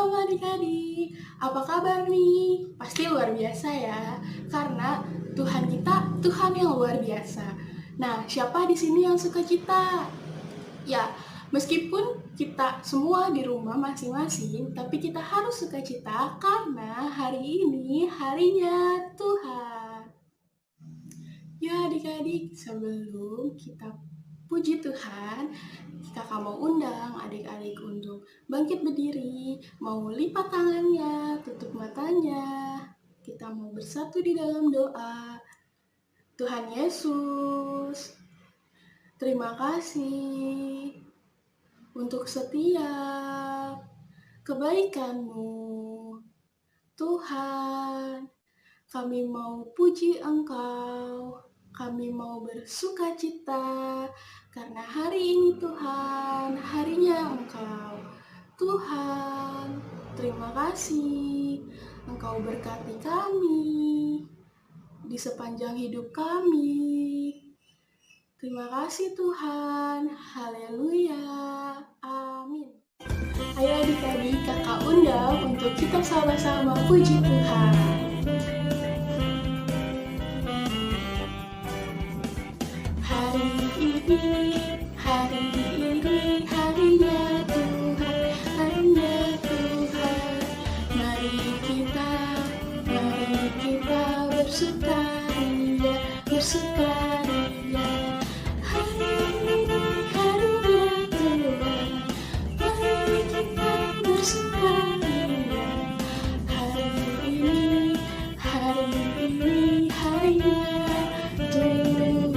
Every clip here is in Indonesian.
Shalom adik-adik, apa kabar nih? Pasti luar biasa ya, karena Tuhan kita Tuhan yang luar biasa. Nah, siapa di sini yang suka cita? Ya, meskipun kita semua di rumah masing-masing, tapi kita harus suka cita karena hari ini harinya Tuhan. Ya adik-adik, sebelum kita puji Tuhan, kakak mau undang adik-adik untuk bangkit berdiri, mau lipat tangannya, tutup matanya. Kita mau bersatu di dalam doa. Tuhan Yesus, terima kasih untuk setiap kebaikan-Mu. Tuhan, kami mau puji Engkau. Kami mau bersuka cita karena hari ini Tuhan, harinya Engkau. Tuhan, terima kasih Engkau berkati kami di sepanjang hidup kami. Terima kasih Tuhan. Haleluya. Amin. Ayo adik-adik kakak undang untuk kita sama-sama puji Tuhan. Hari ini harinya Tuhan, harinya Tuhan. Mari kita bersukaria, bersukaria. Hari ini harinya Tuhan, mari kita bersukaria. Hari ini harinya Tuhan.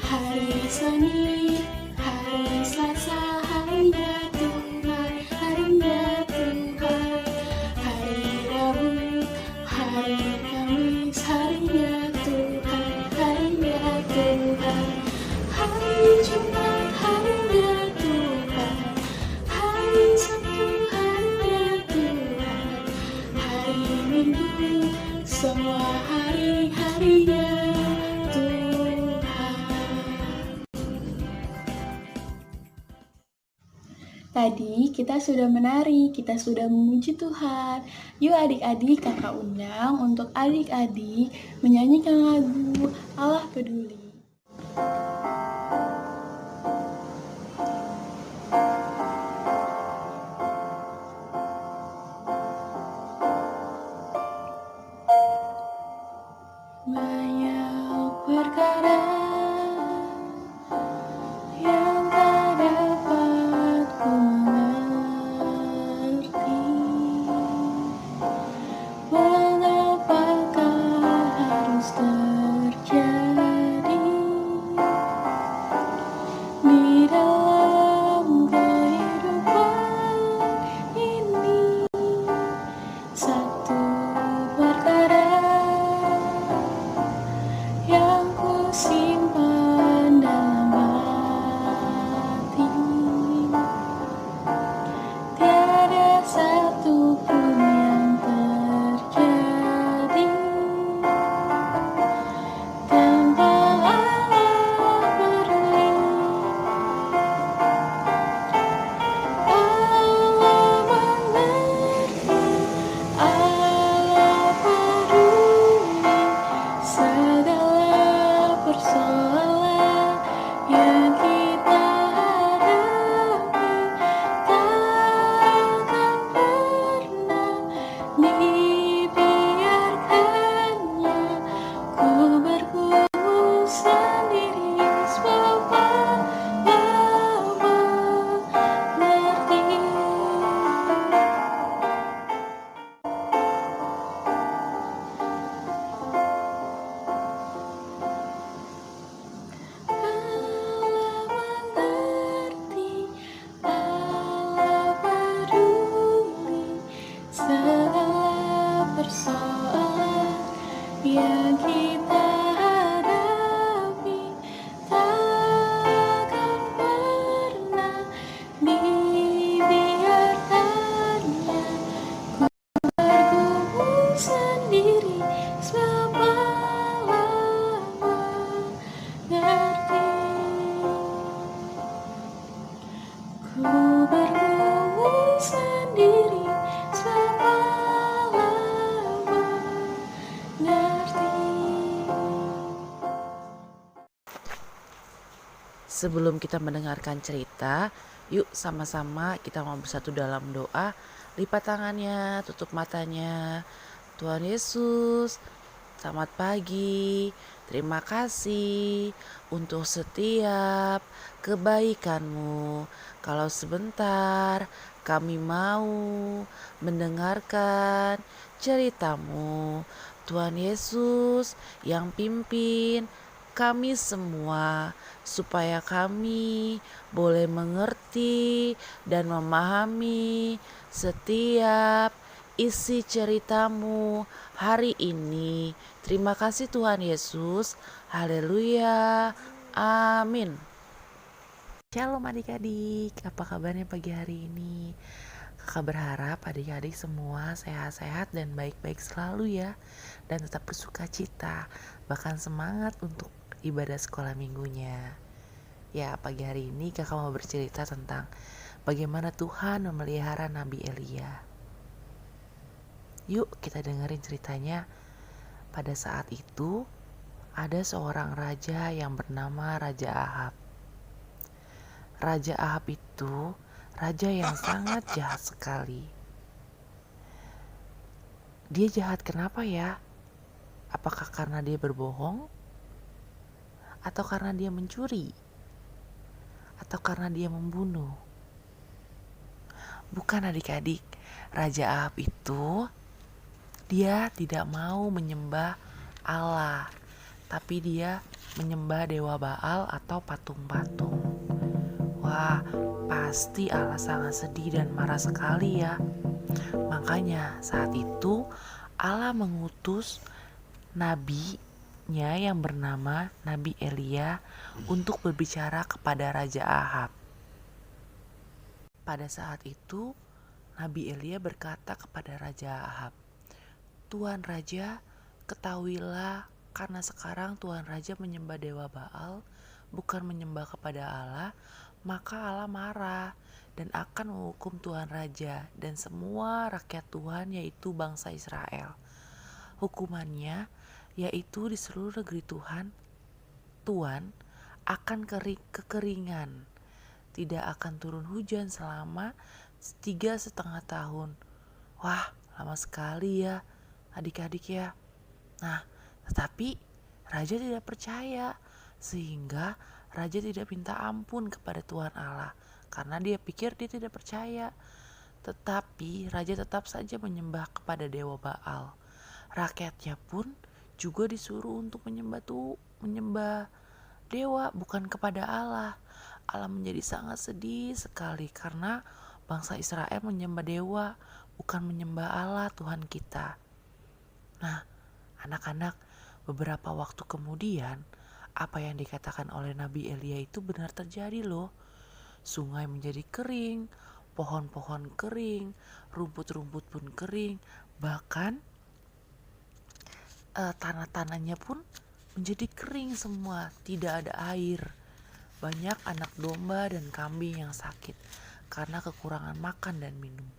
Hari Senin, hari Selasa, harinya Tuhan, harinya Tuhan. Hari Rabu, hari Kamis, harinya Tuhan, harinya Tuhan. Hari Jumat, harinya Tuhan, hari Sabtu, harinya Tuhan. Hari Minggu, semua hari-harinya Tadi kita sudah menari, kita sudah memuji Tuhan. Yuk adik-adik kakak undang untuk adik-adik menyanyikan lagu Allah Peduli. Banyak perkara yang tak dapat ku mengerti. Mengapakah harus terjadi di dalam kehidupan ini? Satu perkara yang ku simpan dalam hati, tiada satu pun yang terjadi tanpa Allah peduli. Allah mengerti, Allah peduli segala persoalan yang kita hadapi. Takkan pernah dibiarkannya ku bergumul sendiri, sebab Allah mengerti. Allah mengerti, Allah peduli segala persoalan yang kita hadapi. Takkan pernah dibiarkannya ku bergumul sendiri, sebab Allah mengerti. Sebelum kita mendengarkan cerita, yuk sama-sama kita mau bersatu dalam doa. Lipat tangannya, tutup matanya. Tuhan Yesus, selamat pagi. Terima kasih untuk setiap kebaikan-Mu. Kalau sebentar kami mau mendengarkan cerita-Mu. Tuhan Yesus yang pimpin kami semua supaya kami boleh mengerti dan memahami setiap isi cerita-Mu hari ini. Terima kasih Tuhan Yesus. Haleluya. Amin. Shalom adik-adik, apa kabarnya pagi hari ini? Kakak berharap adik-adik semua sehat-sehat dan baik-baik selalu ya. Dan tetap bersuka cita, bahkan semangat untuk ibadah sekolah minggunya. Ya, pagi hari ini kakak mau bercerita tentang bagaimana Tuhan memelihara Nabi Elia. Yuk kita dengerin ceritanya. Pada saat itu, ada seorang raja yang bernama Raja Ahab. Raja Ahab itu raja yang sangat jahat sekali. Dia jahat kenapa ya? Apakah karena dia berbohong? Atau karena dia mencuri? Atau karena dia membunuh? Bukan adik-adik, Raja Ahab itu dia tidak mau menyembah Allah, tapi dia menyembah dewa Baal atau patung-patung. Wah, pasti Allah sangat sedih dan marah sekali ya. Makanya saat itu Allah mengutus nabinya yang bernama Nabi Elia untuk berbicara kepada Raja Ahab. Pada saat itu Nabi Elia berkata kepada Raja Ahab, "Tuan Raja, ketahuilah karena sekarang Tuan Raja menyembah dewa Baal, bukan menyembah kepada Allah, maka Allah marah dan akan menghukum Tuan Raja dan semua rakyat Tuhan yaitu bangsa Israel. Hukumannya yaitu di seluruh negeri Tuhan akan kekeringan, tidak akan turun hujan selama 3,5 tahun. Wah, lama sekali ya adik-adik ya. Nah, tetapi Raja tidak percaya, sehingga Raja tidak minta ampun kepada Tuhan Allah karena dia pikir dia tidak percaya. Tetapi Raja tetap saja menyembah kepada dewa Baal. Rakyatnya pun juga disuruh untuk menyembah dewa, bukan kepada Allah. Allah menjadi sangat sedih sekali karena bangsa Israel menyembah dewa, bukan menyembah Allah Tuhan kita. Nah, anak-anak, beberapa waktu kemudian, apa yang dikatakan oleh Nabi Elia itu benar terjadi loh. Sungai menjadi kering, pohon-pohon kering, rumput-rumput pun kering, bahkan tanah-tanahnya pun menjadi kering semua, tidak ada air. Banyak anak domba dan kambing yang sakit karena kekurangan makan dan minum.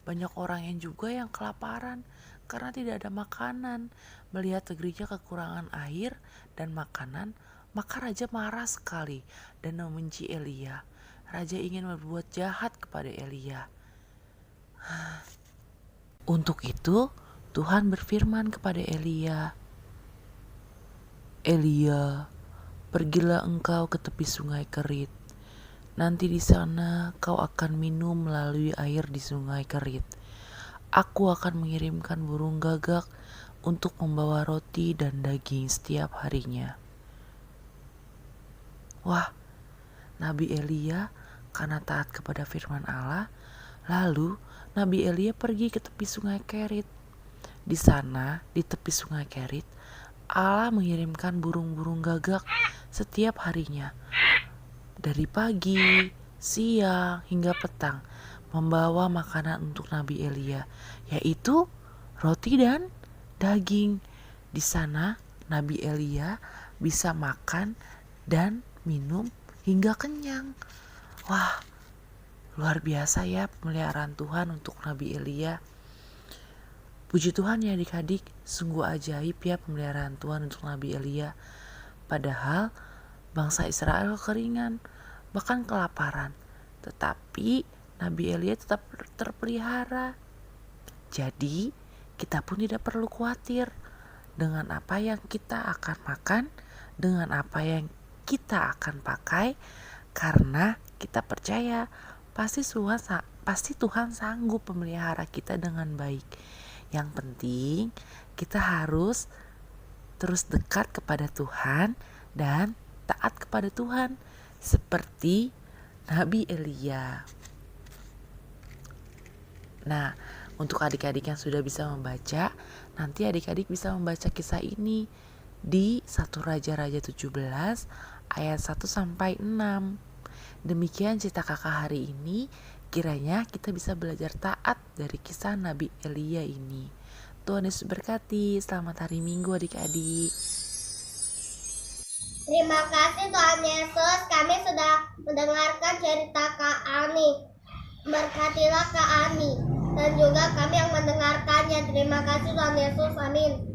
Banyak orang yang juga yang kelaparan karena tidak ada makanan. Melihat negerinya kekurangan air dan makanan, maka raja marah sekali dan membenci Elia. Raja ingin berbuat jahat kepada Elia. Untuk itu, Tuhan berfirman kepada Elia, "Elia, pergilah engkau ke tepi sungai Kerit. Nanti di sana kau akan minum melalui air di sungai Kerit. Aku akan mengirimkan burung gagak untuk membawa roti dan daging setiap harinya." Wah, Nabi Elia karena taat kepada firman Allah, lalu Nabi Elia pergi ke tepi sungai Kerit. Di sana, di tepi sungai Kerit, Allah mengirimkan burung-burung gagak setiap harinya. Dari pagi, siang, hingga petang, membawa makanan untuk Nabi Elia, yaitu roti dan daging. Di sana, Nabi Elia bisa makan dan minum hingga kenyang. Wah, luar biasa ya pemeliharaan Tuhan untuk Nabi Elia. Puji Tuhan ya adik-adik, sungguh ajaib ya pemeliharaan Tuhan untuk Nabi Elia. Padahal bangsa Israel kekeringan, bahkan kelaparan. Tetapi Nabi Elia tetap terpelihara. Jadi kita pun tidak perlu khawatir dengan apa yang kita akan makan, dengan apa yang kita akan pakai, karena kita percaya pasti Tuhan sanggup memelihara kita dengan baik. Yang penting kita harus terus dekat kepada Tuhan dan taat kepada Tuhan seperti Nabi Elia. Nah, untuk adik-adik yang sudah bisa membaca, nanti adik-adik bisa membaca kisah ini di 1 Raja-Raja 17 ayat 1 sampai 6. Demikian cerita kakak hari ini, kiranya kita bisa belajar taat dari kisah Nabi Elia ini. Tuhan Yesus berkati, selamat hari Minggu adik-adik. Terima kasih Tuhan Yesus, kami sudah mendengarkan cerita Kak Ani. Berkatilah Kak Ani dan juga kami yang mendengarkannya. Terima kasih Tuhan Yesus, amin.